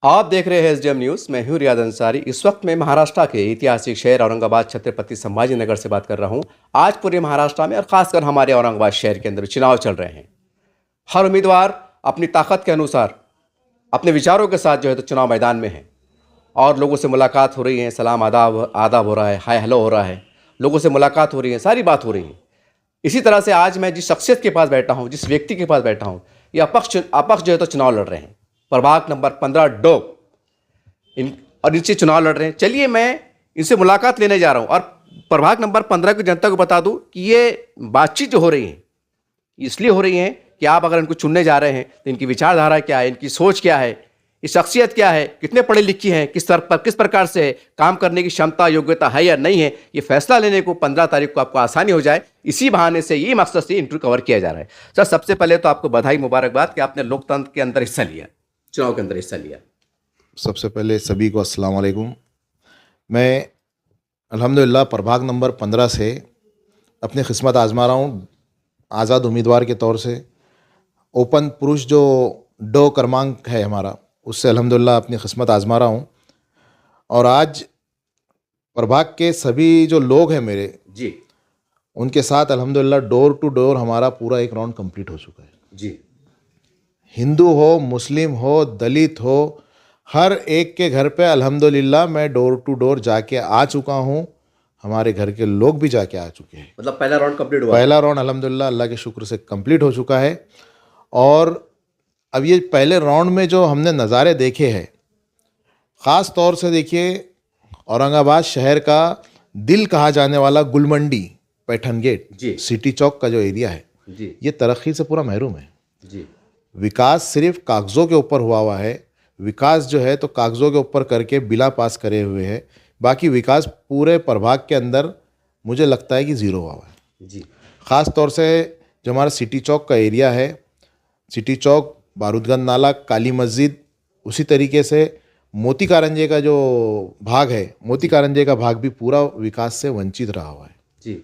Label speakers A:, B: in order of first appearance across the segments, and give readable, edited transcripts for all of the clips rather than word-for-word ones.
A: आप देख रहे हैं एसडीएम न्यूज़। मैं हूं रियाद अंसारी। इस वक्त मैं महाराष्ट्र के ऐतिहासिक शहर औरंगाबाद छत्रपति संभाजी नगर से बात कर रहा हूं। आज पूरे महाराष्ट्र में और खासकर हमारे औरंगाबाद शहर के अंदर चुनाव चल रहे हैं। हर उम्मीदवार अपनी ताकत के अनुसार अपने विचारों के साथ जो है तो चुनाव मैदान में है और लोगों से मुलाकात हो रही है, सलाम आदाब आदाब हो रहा है, हाय हेलो हो रहा है, लोगों से मुलाकात हो रही है, सारी बात हो रही है। इसी तरह से आज मैं जिस शख्सियत के पास बैठा हूँ, जिस व्यक्ति के पास बैठा हूँ, ये अपक्ष जो है तो चुनाव लड़ रहे हैं। प्रभाग नंबर 15 डोक और इनसे चुनाव लड़ रहे हैं। चलिए मैं इनसे मुलाकात लेने जा रहा हूँ और प्रभाग नंबर 15 की जनता को बता दूं कि ये बातचीत जो हो रही है इसलिए हो रही है कि आप अगर इनको चुनने जा रहे हैं तो इनकी विचारधारा क्या है, इनकी सोच क्या है, ये शख्सियत क्या है, कितने पढ़े लिखी हैं, किस प्रकार से है, काम करने की क्षमता योग्यता है या नहीं है, ये फैसला लेने को 15 तारीख को आपको आसानी हो जाए, इसी बहाने से ये मकसद से इंटरव्यू कवर किया जा रहा है। सर, सबसे पहले तो आपको बधाई, मुबारकबाद कि आपने लोकतंत्र के अंदर हिस्सा लिया, चुनाव के अंदर हिस्सा लिया।
B: सबसे पहले सभी को अस्सलाम वालेकुम। मैं अल्हम्दुलिल्लाह प्रभाग नंबर 15 से अपनी किस्मत आजमा रहा हूँ आज़ाद उम्मीदवार के तौर से। ओपन पुरुष जो डो क्रमांक है हमारा, उससे अल्हम्दुलिल्लाह अपनी किस्मत आजमा रहा हूँ। और आज प्रभाग के सभी जो लोग हैं मेरे
A: जी,
B: उनके साथ अल्हम्दुलिल्लाह डोर टू डोर हमारा पूरा एक राउंड कंप्लीट हो चुका है।
A: जी,
B: हिंदू हो, मुस्लिम हो, दलित हो, हर एक के घर पे अल्हम्दुलिल्लाह मैं डोर टू डोर जाके आ चुका हूँ। हमारे घर के लोग भी जाके आ चुके हैं।
A: मतलब पहला राउंड कंप्लीट हुआ?
B: पहला राउंड अल्हम्दुलिल्लाह अल्लाह के शुक्र से कंप्लीट हो चुका है। और अब ये पहले राउंड में जो हमने नज़ारे देखे हैं, ख़ास तौर से देखिए औरंगाबाद शहर का दिल कहा जाने वाला गुलमंडी, पैठन गेट, सिटी चौक का जो एरिया है
A: जी,
B: ये तरक्की से पूरा महरूम है
A: जी।
B: विकास सिर्फ कागज़ों के ऊपर हुआ है। विकास जो है तो कागज़ों के ऊपर करके बिला पास करे हुए है। बाकी विकास पूरे प्रभाग के अंदर मुझे लगता है कि ज़ीरो हुआ है
A: जी।
B: ख़ास तौर से जो हमारा सिटी चौक का एरिया है, सिटी चौक, बारूदगंज नाला, काली मस्जिद, उसी तरीके से मोती कारंजे का जो भाग है, मोती कारंजे का भाग भी पूरा विकास से वंचित रहा हुआ है
A: जी,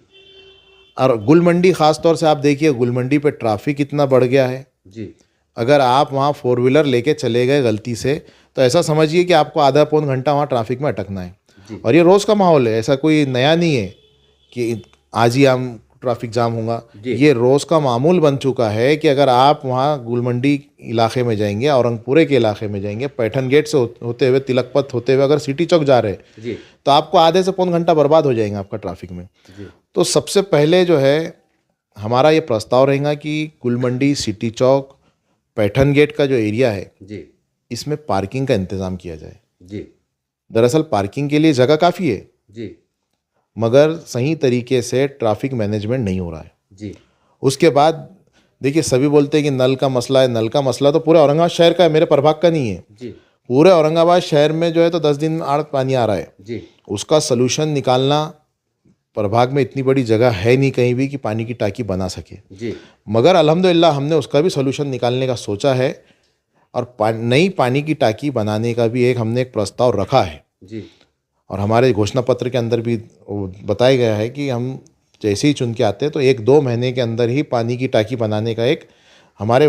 B: और गुलमंडी ख़ास तौर से आप देखिए गुलमंडी पे ट्रैफिक इतना बढ़ गया है
A: जी।
B: अगर आप वहाँ 4 व्हीलर लेके चले गए गलती से तो ऐसा समझिए कि आपको आधा पौन घंटा वहाँ ट्रैफिक में अटकना है। और ये रोज़ का माहौल है, ऐसा कोई नया नहीं है कि आज ही हम ट्रैफिक जाम होगा। ये रोज़ का मामूल बन चुका है कि अगर आप वहाँ गुलमंडी इलाके में जाएंगे, औरंगपुरे के इलाके में जाएंगे, पैठन गेट से होते हुए, तिलक पथ होते हुए अगर सिटी चौक जा रहे हैं तो आपको आधे से पौन घंटा बर्बाद हो जाएंगे आपका ट्रैफिक में। तो सबसे पहले जो है हमारा ये प्रस्ताव रहेगा कि गुलमंडी, सिटी चौक, पैठन गेट का जो एरिया है
A: जी,
B: इसमें पार्किंग का इंतज़ाम किया जाए।
A: जी,
B: दरअसल पार्किंग के लिए जगह काफ़ी है
A: जी,
B: मगर सही तरीके से ट्रैफिक मैनेजमेंट नहीं हो रहा है
A: जी।
B: उसके बाद देखिए सभी बोलते हैं कि नल का मसला है। नल का मसला तो पूरे औरंगाबाद शहर का है, मेरे प्रभाग का नहीं है
A: जी,
B: पूरे औरंगाबाद शहर में जो है तो 10 दिन आड़ पानी आ रहा है
A: जी।
B: उसका सलूशन निकालना, प्रभाग में इतनी बड़ी जगह है नहीं कहीं भी कि पानी की टाकी बना सके
A: जी,
B: मगर अल्हम्दुलिल्लाह हमने उसका भी सलूशन निकालने का सोचा है और नई पानी की टाकी बनाने का भी हमने एक प्रस्ताव रखा है
A: जी।
B: और हमारे घोषणा पत्र के अंदर भी बताया गया है कि हम जैसे ही चुन के आते हैं तो 1-2 महीने के अंदर ही पानी की टाकी बनाने का एक हमारे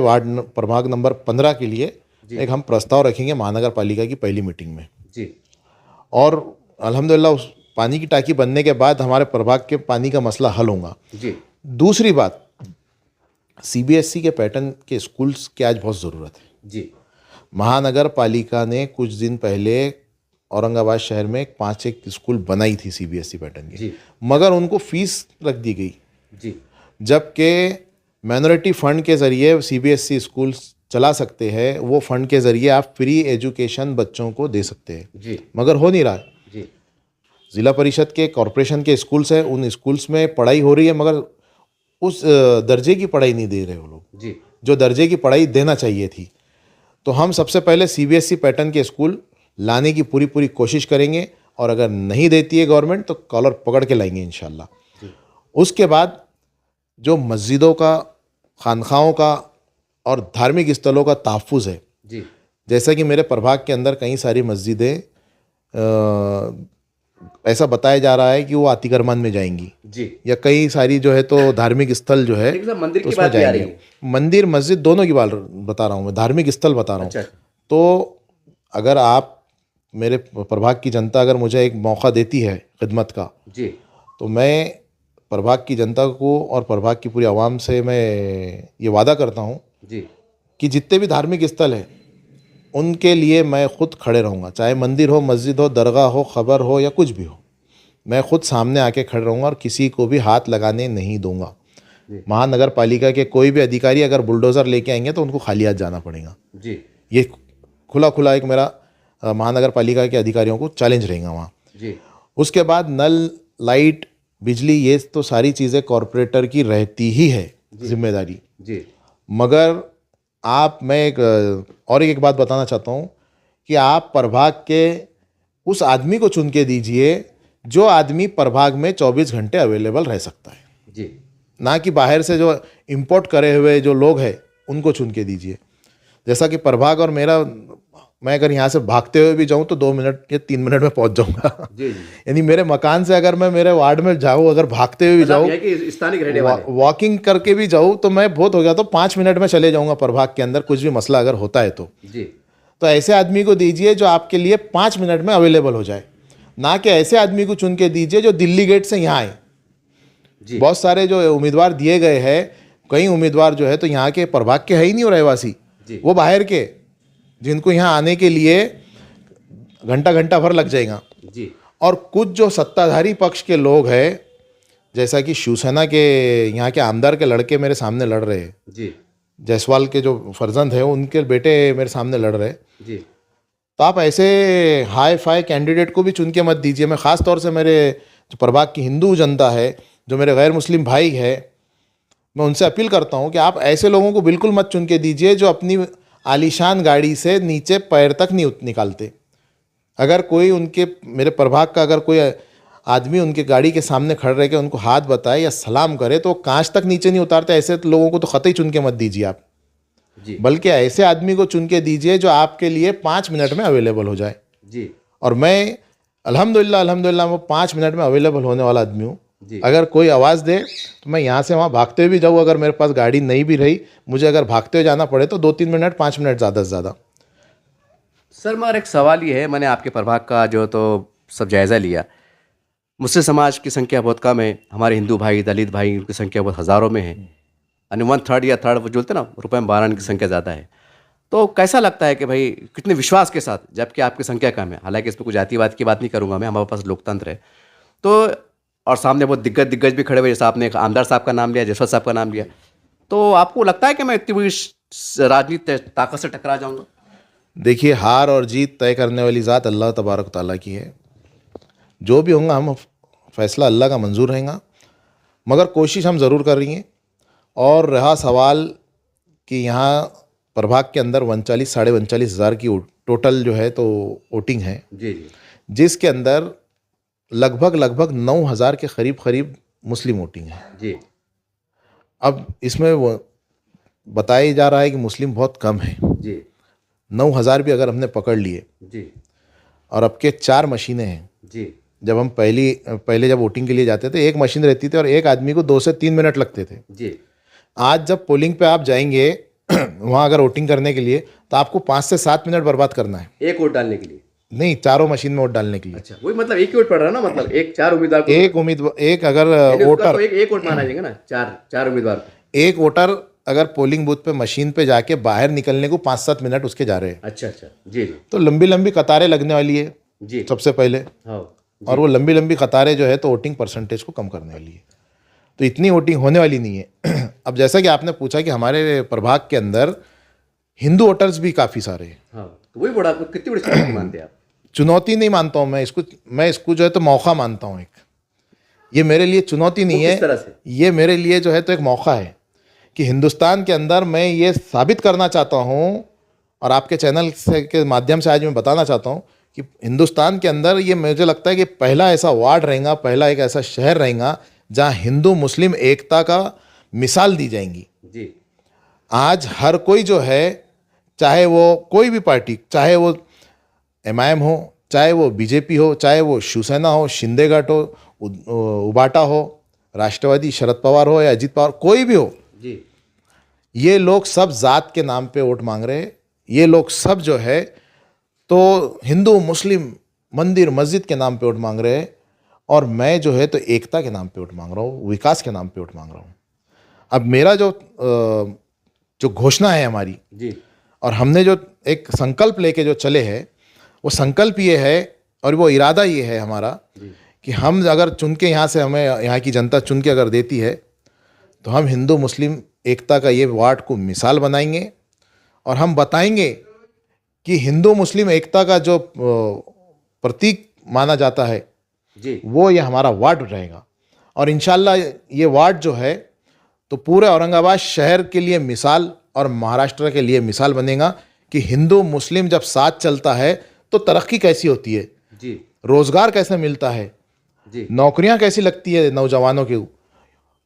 B: प्रभाग नंबर 15 के लिए एक हम प्रस्ताव रखेंगे महानगर पालिका की पहली मीटिंग में
A: जी।
B: और अल्हम्दुलिल्लाह उस पानी की टाकी बनने के बाद हमारे प्रभाग के पानी का मसला हल होगा
A: जी।
B: दूसरी बात, सीबीएसई के पैटर्न के स्कूल्स की आज बहुत ज़रूरत है
A: जी।
B: महानगर पालिका ने कुछ दिन पहले औरंगाबाद शहर में 5-6 स्कूल बनाई थी सीबीएसई पैटर्न की, मगर उनको फीस रख दी गई
A: जी।
B: जबकि माइनॉरिटी फंड के ज़रिए सीबीएसई स्कूल चला सकते हैं। वो फंड के ज़रिए आप फ्री एजुकेशन बच्चों को दे सकते हैं मगर हो नहीं रहा है। ज़िला परिषद के कॉरपोरेशन के स्कूल्स हैं, उन स्कूल्स में पढ़ाई हो रही है मगर उस दर्जे की पढ़ाई नहीं दे रहे वो लोग जो दर्जे की पढ़ाई देना चाहिए थी। तो हम सबसे पहले सीबीएसई पैटर्न के स्कूल लाने की पूरी कोशिश करेंगे और अगर नहीं देती है गवर्नमेंट तो कॉलर पकड़ के लाएंगे इंशाल्लाह। उसके बाद जो मस्जिदों का, खानखाओं का और धार्मिक स्थलों का तहफ़्फ़ुज़ है जैसा कि मेरे प्रभाग के अंदर कई सारी मस्जिदें ऐसा बताया जा रहा है कि वो आतिकरमान में जाएंगी या कई सारी जो है तो धार्मिक स्थल जो है
A: मंदिर
B: तो
A: की
B: उसमें
A: बात भी आ रही
B: जाएंगे। मंदिर मस्जिद दोनों की बात बता रहा हूँ मैं, धार्मिक स्थल बता रहा हूँ। तो अगर आप मेरे प्रभाग की जनता अगर मुझे एक मौका देती है खिदमत का,
A: जी
B: तो मैं प्रभाग की जनता को और प्रभाग की पूरी आवाम से मैं ये वादा करता हूँ
A: जी
B: कि जितने भी धार्मिक स्थल हैं उनके लिए मैं खुद खड़े रहूँगा, चाहे मंदिर हो, मस्जिद हो, दरगाह हो, खबर हो या कुछ भी हो, मैं खुद सामने आके खड़े रहूँगा और किसी को भी हाथ लगाने नहीं दूंगा। महानगर पालिका के कोई भी अधिकारी अगर बुलडोज़र लेके आएंगे तो उनको खाली हाथ जाना पड़ेगा।
A: जी
B: ये खुला खुला एक मेरा महानगर पालिका के अधिकारियों को चैलेंज रहेगा वहाँ।
A: जी
B: उसके बाद नल, लाइट, बिजली, ये तो सारी चीज़ें कॉरपोरेटर की रहती ही है जिम्मेदारी।
A: जी
B: मगर मैं एक बात बताना चाहता हूँ कि आप प्रभाग के उस आदमी को चुन के दीजिए जो आदमी प्रभाग में 24 घंटे अवेलेबल रह सकता है,
A: जी
B: ना कि बाहर से जो इंपोर्ट करे हुए जो लोग हैं उनको चुन के दीजिए। जैसा कि प्रभाग और मैं अगर यहाँ से भागते हुए भी जाऊँ तो 2 मिनट या 3 मिनट में पहुँच जाऊँगा।
A: जी जी
B: यानी मेरे मकान से अगर मैं मेरे वार्ड में जाऊँ, अगर भागते हुए भी जाऊँ,
A: यहाँ के स्थानिक रहने वाले
B: वॉकिंग करके भी जाऊँ, तो मैं बहुत हो गया तो 5 मिनट में चले जाऊँगा प्रभाग के अंदर, कुछ भी मसला अगर होता है तो।
A: जी
B: तो ऐसे आदमी को दीजिए जो आपके लिए 5 मिनट में अवेलेबल हो जाए, ना कि ऐसे आदमी को चुन के दीजिए जो दिल्ली गेट से यहाँ आए।
A: जी
B: बहुत सारे जो उम्मीदवार दिए गए हैं, कई उम्मीदवार जो है तो यहाँ के प्रभाग के है ही नहीं, रहवासी,
A: जी
B: वो बाहर के, जिनको यहाँ आने के लिए घंटा घंटा भर लग जाएगा।
A: जी
B: और कुछ जो सत्ताधारी पक्ष के लोग हैं, जैसा कि शिवसेना के यहाँ के आमदार के लड़के मेरे सामने लड़ रहे हैं,
A: जी
B: जायसवाल के जो फर्जंद हैं उनके बेटे मेरे सामने लड़ रहे हैं,
A: जी
B: तो आप ऐसे हाई फाई कैंडिडेट को भी चुन के मत दीजिए। मैं ख़ास तौर से मेरे जो प्रभाग की हिंदू जनता है, जो मेरे गैर मुस्लिम भाई है, मैं उनसे अपील करता हूँ कि आप ऐसे लोगों को बिल्कुल मत चुन के दीजिए जो अपनी आलीशान गाड़ी से नीचे पैर तक नहीं निकालते। अगर कोई उनके मेरे प्रभाग का अगर कोई आदमी उनके गाड़ी के सामने खड़े रह के उनको हाथ बताए या सलाम करे तो कांच तक नीचे नहीं उतारते, ऐसे लोगों को तो कतई चुन के मत दीजिए आप।
A: जी
B: बल्कि ऐसे आदमी को चुन के दीजिए जो आपके लिए 5 मिनट में अवेलेबल हो जाए।
A: जी
B: और मैं अल्हम्दुलिल्लाह वो 5 मिनट में अवेलेबल होने वाला आदमी हूँ।
A: जी
B: अगर कोई आवाज़ दे तो मैं यहाँ से वहाँ भागते हुए भी जाऊँ, अगर मेरे पास गाड़ी नहीं भी रही, मुझे अगर भागते हुए जाना पड़े तो 2-3 मिनट, 5 मिनट ज़्यादा से ज़्यादा।
A: सर मेरा एक सवाल ये है, मैंने आपके प्रभाग का जो तो सब जायज़ा लिया, मुस्लिम समाज की संख्या बहुत कम है, हमारे हिंदू भाई, दलित भाई, उनकी संख्या बहुत हज़ारों में है, यानी 1/3 या थर्ड वो जो बोलते हैं ना, रुपये में 12 की संख्या ज़्यादा है। तो कैसा लगता है कि भाई कितने विश्वास के साथ, जबकि आपकी संख्या कम है, हालांकि इसमें कोई जातिवाद की बात नहीं करूँगा मैं, हमारे पास लोकतंत्र है, तो और सामने बहुत दिग्गज भी खड़े हुए, जैसे आपने एक आमदार साहब का नाम लिया, जसवंत साहब का नाम लिया, तो आपको लगता है कि मैं इतनी बड़ी राजनीति ताकत से टकरा जाऊँगा?
B: देखिए, हार और जीत तय करने वाली ज़ात अल्लाह तबारक ताला की है। जो भी होगा हम फैसला अल्लाह का मंजूर रहेगा, मगर कोशिश हम ज़रूर कर रही हैं। और रहा सवाल कि यहाँ प्रभाग के अंदर 39 साढ़े 39 हज़ार की टोटल जो है तो वोटिंग है,
A: जी जी
B: जिसके अंदर लगभग 9,000 के करीब मुस्लिम वोटिंग है।
A: जी
B: अब इसमें वो बताया जा रहा है कि मुस्लिम बहुत कम है।
A: जी
B: 9,000 भी अगर हमने पकड़ लिए
A: जी
B: और अब के 4 मशीनें हैं।
A: जी
B: जब हम पहले जब वोटिंग के लिए जाते थे, एक मशीन रहती थी और एक आदमी को 2 से 3 मिनट लगते थे।
A: जी
B: आज जब पोलिंग पे आप जाएंगे वहाँ अगर वोटिंग करने के लिए, तो आपको 5 से 7 मिनट बर्बाद करना है।
A: एक वोट डालने के लिए?
B: नहीं, चारों मशीन में वोट डालने के लिए।
A: अच्छा, वही मतलब एक ही वोट पड़ रहा है ना, मतलब एक 4 उम्मीदवार को,
B: एक अगर
A: यानी उसका
B: वोटर,
A: तो एक वोट माना जाएगा ना, चार उम्मीदवार को।
B: एक वोटर अगर पोलिंग बूथ पे मशीन पे जाके बाहर निकलने को 5-7 मिनट उसके जा रहे हैं,
A: अच्छा अच्छा, जी जी
B: तो लंबी कतारें लगने वाली है
A: जी,
B: सबसे पहले।
A: हाँ
B: और वो लंबी कतारें जो है तो वोटिंग परसेंटेज को कम करने वाली है, तो इतनी वोटिंग होने वाली नहीं है। अब जैसा कि आपने पूछा कि हमारे प्रभाग के अंदर हिंदू वोटर्स भी काफ़ी सारे हैं,
A: हाँ, तो वही बड़ा, कितनी बड़ी चुनौती मानते हैं आप?
B: चुनौती नहीं मानता हूँ मैं इसको जो है तो मौका मानता हूँ। ये मेरे लिए चुनौती नहीं
A: वो किस तरह
B: है,
A: से?
B: ये मेरे लिए जो है तो एक मौका है कि हिंदुस्तान के अंदर मैं ये साबित करना चाहता हूँ, और आपके चैनल से के माध्यम से आज मैं बताना चाहता हूँ कि हिंदुस्तान के अंदर ये मुझे लगता है कि पहला ऐसा वार्ड रहेगा, पहला एक ऐसा शहर रहेगा जहाँ हिंदू मुस्लिम एकता का मिसाल दी जाएंगी।
A: जी
B: आज हर कोई जो है, चाहे वो कोई भी पार्टी, चाहे वो MIM हो, चाहे वो BJP हो, चाहे वो शिवसेना हो, शिंदे गट हो, उबाटा हो, राष्ट्रवादी शरद पवार हो या अजित पवार, कोई भी हो,
A: जी
B: ये लोग सब जात के नाम पे वोट मांग रहे हैं। ये लोग सब जो है तो हिंदू मुस्लिम मंदिर मस्जिद के नाम पे वोट मांग रहे हैं, और मैं जो है तो एकता के नाम पे वोट मांग रहा हूँ, विकास के नाम पे वोट मांग रहा हूँ। अब मेरा जो घोषणा है हमारी
A: जी
B: और हमने जो एक संकल्प लेके जो चले हैं, वो संकल्प ये है और वो इरादा ये है हमारा कि हम अगर चुन के यहाँ से, हमें यहाँ की जनता चुन के अगर देती है, तो हम हिंदू मुस्लिम एकता का ये वार्ड को मिसाल बनाएंगे और हम बताएंगे कि हिंदू मुस्लिम एकता का जो प्रतीक माना जाता है
A: जी
B: वो ये हमारा वार्ड रहेगा। और इंशाल्लाह ये वार्ड जो है तो पूरे औरंगाबाद शहर के लिए मिसाल और महाराष्ट्र के लिए मिसाल बनेगा कि हिंदू मुस्लिम जब साथ चलता है तो तरक्की कैसी होती है,
A: जी
B: रोज़गार कैसे मिलता है,
A: जी
B: नौकरियां कैसी लगती है नौजवानों के,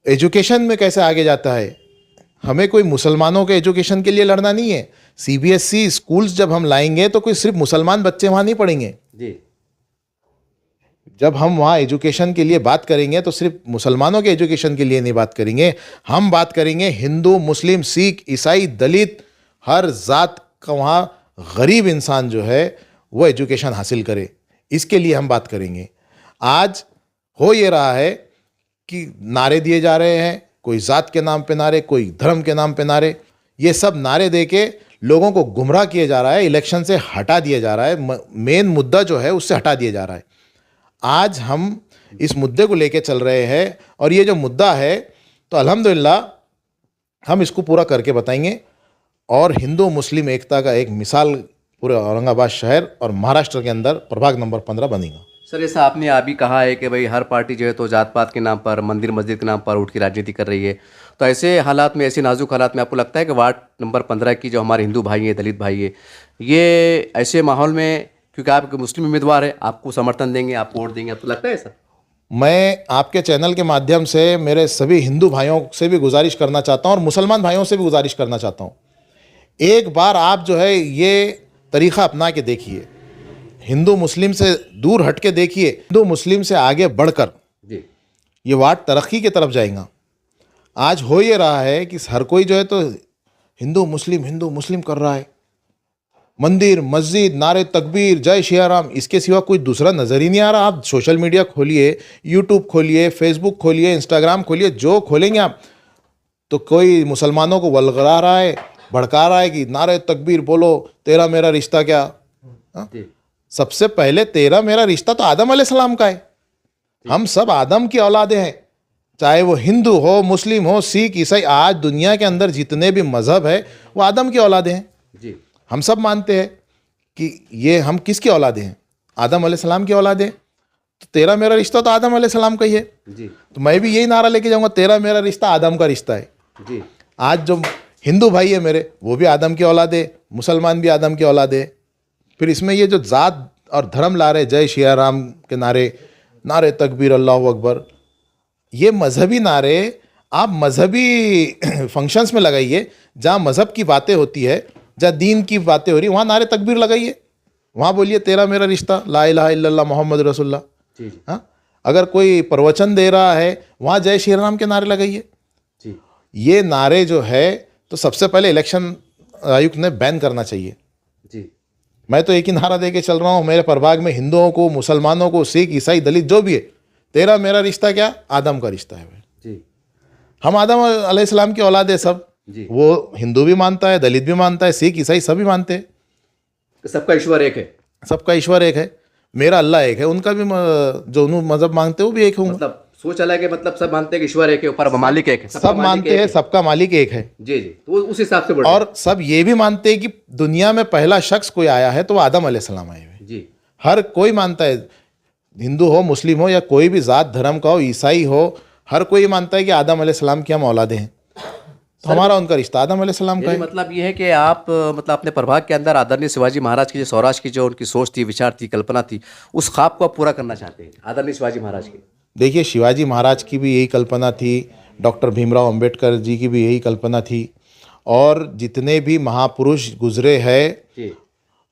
B: एजुकेशन में कैसे आगे जाता है। हमें कोई मुसलमानों के एजुकेशन के लिए लड़ना नहीं है। सीबीएसई स्कूल्स जब हम लाएंगे तो कोई सिर्फ मुसलमान बच्चे वहाँ नहीं पढ़ेंगे।
A: जी
B: जब हम वहाँ एजुकेशन के लिए बात करेंगे तो सिर्फ मुसलमानों के एजुकेशन के लिए नहीं बात करेंगे, हम बात करेंगे हिंदू मुस्लिम सिख ईसाई दलित हर जात का वहाँ गरीब इंसान जो है वो एजुकेशन हासिल करे, इसके लिए हम बात करेंगे। आज हो ये रहा है कि नारे दिए जा रहे हैं, कोई जात के नाम पे नारे, कोई धर्म के नाम पे नारे, ये सब नारे दे के लोगों को गुमराह किया जा रहा है, इलेक्शन से हटा दिया जा रहा है, मेन मुद्दा जो है उससे हटा दिया जा रहा है। आज हम इस मुद्दे को लेके चल रहे हैं और ये जो मुद्दा है तो अल्हम्दुलिल्लाह हम इसको पूरा करके बताएंगे और हिंदू मुस्लिम एकता का एक मिसाल पूरे औरंगाबाद शहर और महाराष्ट्र के अंदर प्रभाग नंबर 15 बनेगा।
A: सर, जैसा आपने अभी कहा है कि भाई हर पार्टी जो है तो जात पात के नाम पर, मंदिर मस्जिद के नाम पर वोट की राजनीति कर रही है, तो ऐसे हालात में, ऐसे नाजुक हालात में आपको लगता है कि वार्ड नंबर 15 की जो हमारे हिंदू भाई हैं, दलित भाई हैं, ये ऐसे माहौल में, क्योंकि आप मुस्लिम उम्मीदवार है, आपको समर्थन देंगे, आप वोट देंगे, आपको लगता है सर?
B: मैं आपके चैनल के माध्यम से मेरे सभी हिंदू भाइयों से भी गुजारिश करना चाहता हूँ और मुसलमान भाइयों से भी गुजारिश करना चाहता हूँ, एक बार आप जो है ये तरीक़ा अपना के देखिए, हिंदू मुस्लिम से दूर हट के देखिए, हिंदू मुस्लिम से आगे बढ़कर
A: जी
B: ये वार्ड तरक्की की तरफ जाएगा। आज हो ये रहा है कि हर कोई जो है तो हिंदू मुस्लिम कर रहा है, मंदिर मस्जिद नारे तकबीर जय श्री राम, इसके सिवा कोई दूसरा नज़र ही नहीं आ रहा। आप सोशल मीडिया खोलिए, यूट्यूब खोलिए, फेसबुक खोलिए, इंस्टाग्राम खोलिए, जो खोलेंगे आप तो कोई मुसलमानों को वलगला रहा है, भड़का रहा है कि नारे तकबीर बोलो, तेरा मेरा रिश्ता क्या।
A: जी
B: सबसे पहले तेरा मेरा रिश्ता तो आदम अलैहिस्सलाम का है, हम सब आदम की औलादे हैं, चाहे वो हिंदू हो मुस्लिम हो सिख ईसाई। आज दुनिया के अंदर जितने भी मज़हब है वो आदम की औलादे हैं।
A: जी
B: हम सब मानते हैं कि ये हम किसकी औलादे हैं, आदम अलैहिस्सलाम की औलादे हैं, तो तेरा मेरा रिश्ता तो आदम अलैहिस्सलाम का ही है।
A: जी
B: तो मैं भी यही नारा लेके जाऊंगा, तेरा मेरा रिश्ता आदम का रिश्ता है।
A: जी
B: आज जो हिंदू भाई है मेरे, वो भी आदम की औलाद है, मुसलमान भी आदम की औलाद है। फिर इसमें ये जो जात और धर्म ला रहे, जय श्री राम के नारे, नारे तकबीर अल्लाह अकबर, ये मजहबी नारे आप मजहबी फंक्शंस में लगाइए, जहाँ मज़हब की बातें होती है, जहाँ दीन की बातें हो रही, वहाँ नारे तकबीर लगाइए, वहाँ बोलिए तेरा मेरा रिश्ता, ला इलाहा इल्लल्लाह मोहम्मद रसूलुल्लाह।
A: जी
B: हाँ, अगर कोई प्रवचन दे रहा है वहाँ जय श्री राम के नारे लगाइए।
A: जी
B: ये नारे जो है तो सबसे पहले इलेक्शन आयुक्त ने बैन करना चाहिए।
A: जी
B: मैं तो एक ही नारा दे के चल रहा हूँ, मेरे प्रभाग में हिंदुओं को, मुसलमानों को, सिख ईसाई दलित जो भी है, तेरा मेरा रिश्ता क्या, आदम का रिश्ता है भाई।
A: जी
B: हम आदम अलैहिस्सलाम की औलाद है सब,
A: जी
B: वो हिंदू भी मानता है, दलित भी मानता है, सिख ईसाई सभी मानते हैं,
A: सबका ईश्वर एक है,
B: सबका ईश्वर एक है, मेरा अल्लाह एक है, उनका भी जो मजहब मांगते हैं वो भी एक होंगे।
A: मतलब सोच अलग है, मतलब सब मानते हैं कि ईश्वर एक है, ऊपर मालिक एक है,
B: सब मानते हैं सबका मालिक एक है।
A: जी जी, तो उस हिसाब से बढ़ रहे
B: और सब ये भी मानते हैं कि दुनिया में पहला शख्स कोई आया है तो वो आदम अलैहिस्सलाम आए हुए।
A: हैं। जी
B: हर कोई मानता है, हिंदू हो मुस्लिम हो या कोई भी जात धर्म का हो, ईसाई हो, हर कोई मानता है कि आदम अलैहिस्सलाम की हम औलादे हैं, तो हमारा उनका रिश्ता आदम अलैहिस्सलाम का
A: यानी
B: है।
A: मतलब ये है कि आप मतलब अपने प्रभाग के अंदर आदरणीय शिवाजी महाराज की जो सौराष्ट्र की जो उनकी सोच थी, विचार थी, कल्पना थी, उस ख्वाब को आप पूरा करना चाहते हैं आदरणीय शिवाजी महाराज की।
B: देखिए, शिवाजी महाराज की भी यही कल्पना थी, डॉक्टर भीमराव अंबेडकर जी की भी यही कल्पना थी, और जितने भी महापुरुष गुजरे हैं
A: जी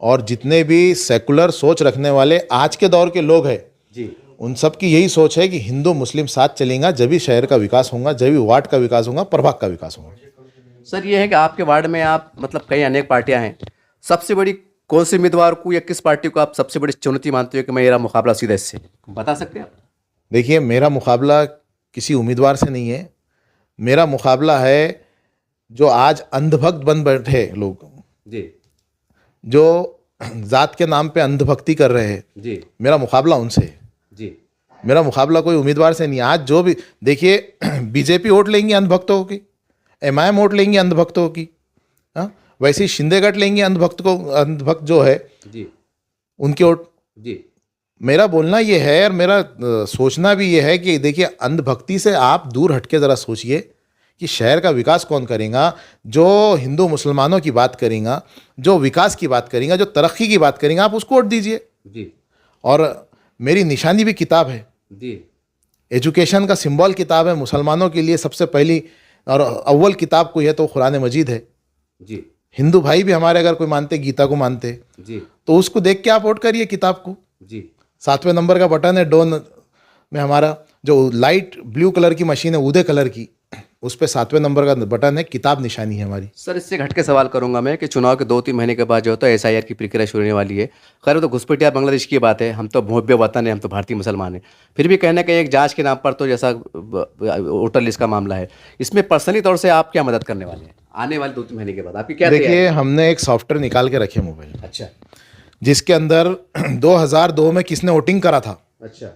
B: और जितने भी सेकुलर सोच रखने वाले आज के दौर के लोग हैं,
A: जी
B: उन सब की यही सोच है कि हिंदू मुस्लिम साथ चलेगा, जब भी शहर का विकास होगा, जब भी वार्ड का विकास होगा, प्रभाग का विकास होगा।
A: सर, ये है कि आपके वार्ड में आप मतलब कई अनेक पार्टियां हैं, सबसे बड़ी कौन से उम्मीदवार को या किस पार्टी को आप सबसे बड़ी चुनौती मानते हो कि मेरा मुकाबला सीधा इससे, बता सकते हैं आप?
B: देखिए, मेरा मुकाबला किसी उम्मीदवार से नहीं है, मेरा मुकाबला है जो आज अंधभक्त बन बैठे लोग,
A: जी
B: जो जात के नाम पे अंधभक्ति कर रहे हैं,
A: जी
B: मेरा मुकाबला उनसे है।
A: जी
B: मेरा मुकाबला कोई उम्मीदवार से नहीं है। आज जो भी देखिए, बीजेपी वोट लेंगी अंधभक्तों की, एमआईएम वोट लेंगी अंधभक्तों की, हाँ, वैसे ही शिंदे गठ लेंगी अंधभक्त जो है
A: जी
B: उनकी वोट।
A: जी
B: मेरा बोलना ये है और मेरा सोचना भी ये है कि देखिए, अंधभक्ति से आप दूर हटके ज़रा सोचिए कि शहर का विकास कौन करेगा, जो हिंदू मुसलमानों की बात करेगा, जो विकास की बात करेगा, जो तरक्की की बात करेगा, आप उसको वोट दीजिए।
A: जी
B: और मेरी निशानी भी किताब है,
A: जी
B: एजुकेशन का सिंबल किताब है मुसलमानों के लिए। सबसे पहली और अव्वल किताब कोई है तो कुरान मजीद है।
A: जी
B: हिंदू भाई भी हमारे अगर कोई मानते, गीता को मानते,
A: जी
B: तो उसको देख के आप वोट करिए किताब को।
A: जी
B: 7वें नंबर का बटन है डोन में, हमारा जो लाइट ब्लू कलर की मशीन है उदय कलर की, उस पर 7वें नंबर का बटन है, किताब निशानी है हमारी।
A: सर, इससे घट के सवाल करूंगा मैं कि चुनाव के 2-3 महीने के बाद जो होता है एसआईआर की प्रक्रिया शुरू होने वाली है। खैर वो तो घुसपैठिया बांग्लादेश की बात है, हम तो मुहब्बे वतन है, हम तो भारतीय मुसलमान हैं। फिर भी कहना कि एक जांच के नाम पर तो जैसा वोटर लिस्ट का मामला है, इसमें पर्सनली तौर से आप क्या मदद करने वाले हैं आने वाले 2-3 महीने के बाद? आपकी क्या तैयारी है?
B: देखिए, हमने एक सॉफ्टवेयर निकाल के रखे मोबाइल,
A: अच्छा
B: जिसके अंदर 2002 में किसने वोटिंग करा था,
A: अच्छा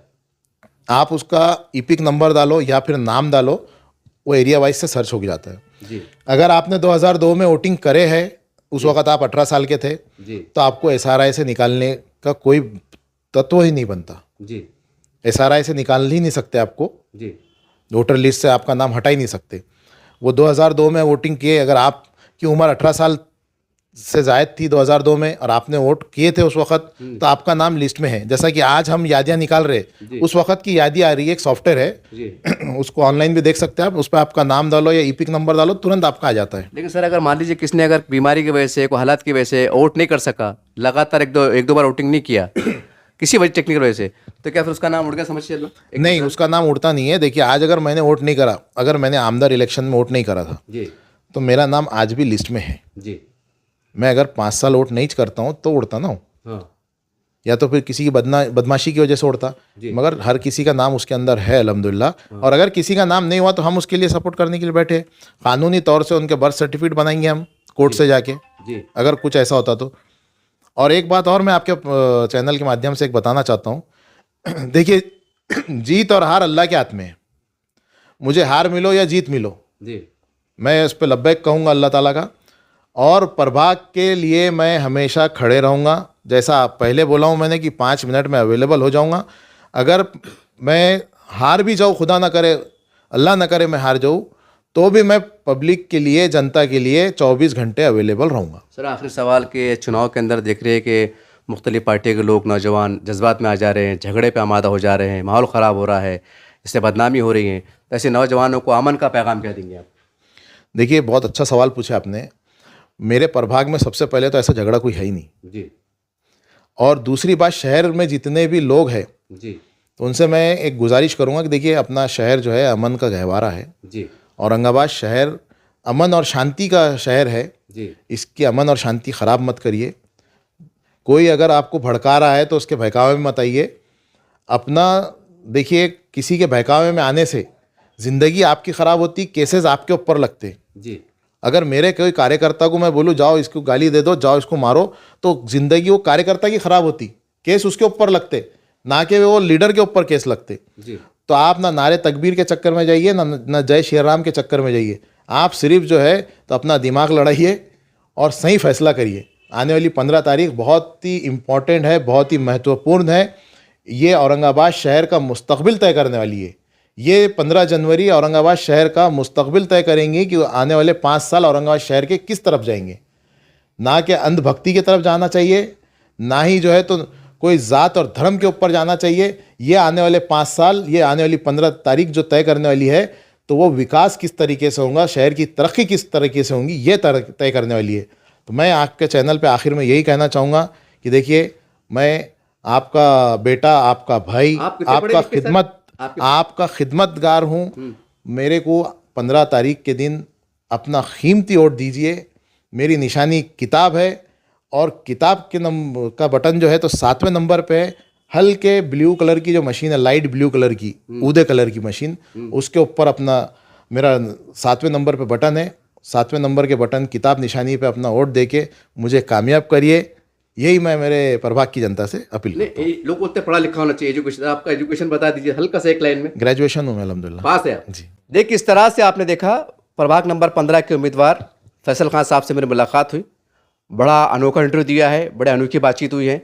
B: आप उसका ईपिक नंबर डालो या फिर नाम डालो, वो एरिया वाइज से सर्च हो जाता है।
A: जी
B: अगर आपने 2002 में वोटिंग करे है, उस वक्त आप 18 साल के थे,
A: जी
B: तो आपको एसआरआई से निकालने का कोई तत्व ही नहीं बनता।
A: जी
B: एसआरआई से निकाल ही नहीं सकते आपको,
A: जी
B: वोटर लिस्ट से आपका नाम हटा ही नहीं सकते। वो 2002 में वोटिंग किए, अगर आपकी उम्र 18 साल से जायद थी 2002 में और आपने वोट किए थे उस वक्त, तो आपका नाम लिस्ट में है। जैसा कि आज हम यादियाँ निकाल रहे, उस वक्त की यादी आ रही है, एक सॉफ्टवेयर है
A: जी
B: उसको ऑनलाइन भी देख सकते हैं आप, उस पर आपका नाम डालो या ईपिक नंबर डालो, तुरंत आपका आ जाता है।
A: लेकिन सर, अगर मान लीजिए किसने अगर बीमारी की वजह से, कोई हालात की वजह से वोट नहीं कर सका, लगातार एक दो बार वोटिंग नहीं किया किसी वजह टेक्निकल वजह से, तो क्या फिर उसका नाम उड़ गया, समझ चलो?
B: नहीं, उसका नाम उड़ता नहीं है। देखिए, आज अगर मैंने वोट नहीं करा, अगर मैंने आमदार इलेक्शन में वोट नहीं करा था,
A: जी
B: तो मेरा नाम आज भी लिस्ट में है।
A: जी
B: मैं अगर 5 साल वोट नहीं करता हूँ तो उड़ता ना हूँ,
A: हाँ
B: या तो फिर किसी की बदमाशी की वजह से उड़ता, मगर हर किसी का नाम उसके अंदर है अल्हम्दुलिल्लाह। और अगर किसी का नाम नहीं हुआ तो हम उसके लिए सपोर्ट करने के लिए बैठे, कानूनी तौर से उनके बर्थ सर्टिफिकेट बनाएंगे हम कोर्ट से जाके,
A: जी
B: अगर कुछ ऐसा होता तो। और एक बात और मैं आपके चैनल के माध्यम से एक बताना चाहता हूँ। देखिए, जीत और हार अल्लाह के हाथ में है। मुझे हार मिलो या जीत मिलो,
A: जी
B: मैं इस पर लब्बैक कहूँगा अल्लाह ताला का, और प्रभाग के लिए मैं हमेशा खड़े रहूँगा। जैसा पहले बोला हूँ मैंने कि 5 मिनट में अवेलेबल हो जाऊँगा। अगर मैं हार भी जाऊँ, खुदा ना करे, अल्लाह ना करे मैं हार जाऊँ, तो भी मैं पब्लिक के लिए, जनता के लिए 24 घंटे अवेलेबल रहूँगा।
A: सर, आखिरी सवाल के चुनाव के अंदर देख रहे हैं कि मुख्तलिफ पार्टी के लोग, नौजवान जज्बात में आ जा रहे हैं, झगड़े पे आमादा हो जा रहे हैं, माहौल ख़राब हो रहा है, इससे बदनामी हो रही है, तो ऐसे नौजवानों को अमन का पैगाम क्या देंगे आप?
B: देखिए, बहुत अच्छा सवाल पूछा आपने। मेरे प्रभाग में सबसे पहले तो ऐसा झगड़ा कोई है ही नहीं,
A: जी
B: और दूसरी बात, शहर में जितने भी लोग हैं
A: जी
B: तो उनसे मैं एक गुजारिश करूंगा कि देखिए, अपना शहर जो है अमन का गहवारा है।
A: जी
B: औरंगाबाद शहर अमन और शांति का शहर है,
A: जी
B: इसकी अमन और शांति ख़राब मत करिए। कोई अगर आपको भड़का रहा है तो उसके बहकावे में मत आइए। अपना देखिए, किसी के बहकावे में आने से ज़िंदगी आपकी ख़राब होती, केसेस आपके ऊपर लगते।
A: जी
B: अगर मेरे कोई कार्यकर्ता को मैं बोलूँ जाओ इसको गाली दे दो, जाओ इसको मारो, तो ज़िंदगी वो कार्यकर्ता की ख़राब होती, केस उसके ऊपर लगते, ना कि वो लीडर के ऊपर केस लगते।
A: जी
B: तो आप ना नारे तकबीर के चक्कर में जाइए, ना जय श्री राम के चक्कर में जाइए। आप सिर्फ जो है तो अपना दिमाग लड़ाइए और सही फैसला करिए। आने वाली 15 तारीख बहुत ही इम्पॉर्टेंट है, बहुत ही महत्वपूर्ण है। ये औरंगाबाद शहर का मुस्तकबिल तय करने वाली है। ये 15 जनवरी औरंगाबाद शहर का मुस्तकबिल तय करेंगी कि आने वाले 5 साल औरंगाबाद शहर के किस तरफ जाएंगे। ना कि अंधभक्ति की तरफ जाना चाहिए, ना ही जो है तो कोई ज़ात और धर्म के ऊपर जाना चाहिए। ये आने वाले 5 साल, ये आने वाली 15 तारीख जो तय करने वाली है, तो वो विकास किस तरीके से होगा, शहर की तरक्की किस तरीके से होंगी, ये तय करने वाली है। तो मैं आपके चैनल पे आखिर में यही कहना चाहूँगा कि देखिए, मैं आपका बेटा, आपका भाई, आपका खिदमतगार हूँ। मेरे को 15 तारीख के दिन अपना कीमती वोट दीजिए। मेरी निशानी किताब है और किताब के नंबर का बटन जो है तो 7वें नंबर पे हल्के ब्लू कलर की जो मशीन है, लाइट ब्लू कलर की, ऊदे कलर की मशीन, उसके ऊपर अपना मेरा 7वें नंबर पे बटन है। 7वें नंबर के बटन किताब निशानी पे अपना वोट देके मुझे कामयाब करिए, यही मैं मेरे प्रभाग की जनता से अपील करता हूँ।
A: लोग बोलते पढ़ा लिखा होना चाहिए, एजुकेशन, आपका एजुकेशन बता दीजिए हल्का सा एक लाइन में।
B: ग्रेजुएशन हूँ मैं अल्हम्दुलिल्लाह।
A: पास है आप?
B: जी।
A: देखिए इस तरह से आपने देखा प्रभाग नंबर 15 के उम्मीदवार फैसल खान साहब से मेरी मुलाकात हुई, बड़ा अनोखा इंटरव्यू दिया है, बड़े अनोखी बातचीत हुई है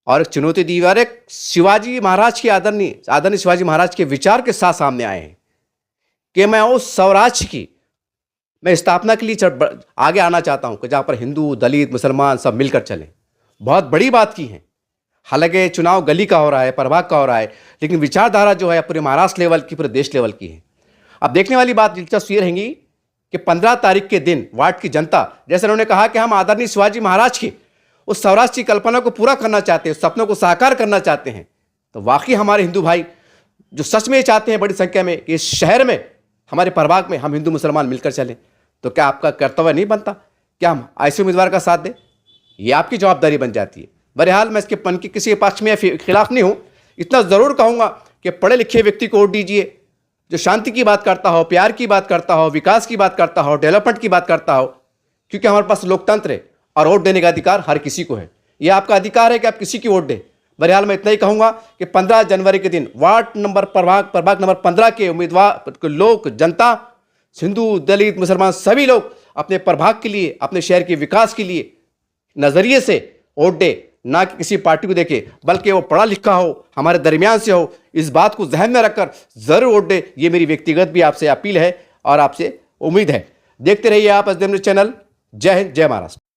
A: और एक चुनौती दी और एक शिवाजी महाराज के आदरणीय शिवाजी महाराज के विचार के साथ सामने आए हैं कि मैं उस स्वराज्य की मैं स्थापना के लिए आगे आना चाहता हूं कि जहां पर हिंदू, दलित, मुसलमान सब मिलकर चलें। बहुत बड़ी बात की है। हालांकि चुनाव गली का हो रहा है, प्रभाग का हो रहा है, लेकिन विचारधारा जो है पूरे महाराष्ट्र लेवल की, पूरे देश लेवल की है। अब देखने वाली बात दिलचस्प ये रहेंगी कि 15 तारीख के दिन वार्ड की जनता, जैसे उन्होंने कहा कि हम आदरणीय शिवाजी महाराज के उस स्वराज्य की कल्पना को पूरा करना चाहते हैं, सपनों को साकार करना चाहते हैं, तो वाकई हमारे हिंदू भाई जो सच में चाहते हैं बड़ी संख्या में कि इस शहर में, हमारे प्रभाग में हम हिंदू मुसलमान मिलकर चलें, तो क्या आपका कर्तव्य नहीं बनता क्या हम ऐसे उम्मीदवार का साथ दें? ये आपकी जवाबदारी बन जाती है। बहरहाल मैं इसके पन की किसी पक्ष में खिलाफ नहीं हूं, इतना ज़रूर कहूँगा कि पढ़े लिखे व्यक्ति को वोट दीजिए, जो शांति की बात करता हो, प्यार की बात करता हो, विकास की बात करता हो, डेवलपमेंट की बात करता हो, क्योंकि हमारे पास लोकतंत्र है और वोट देने का अधिकार हर किसी को है। यह आपका अधिकार है कि आप किसी की वोट दें। बहरहाल मैं इतना ही कहूँगा कि 15 जनवरी के दिन वार्ड नंबर प्रभाग नंबर 15 के उम्मीदवार लोग, जनता, हिंदू, दलित, मुसलमान सभी लोग अपने प्रभाग के लिए, अपने शहर के विकास के लिए नज़रिए से वोट दे, ना कि किसी पार्टी को देखे, बल्कि वो पढ़ा लिखा हो, हमारे दरमियान से हो, इस बात को जहन में रखकर ज़रूर वोट दे। ये मेरी व्यक्तिगत भी आपसे अपील है और आपसे उम्मीद है। देखते रहिए आप एसडीएम न्यूज़ चैनल। जय हिंद, जय महाराष्ट्र।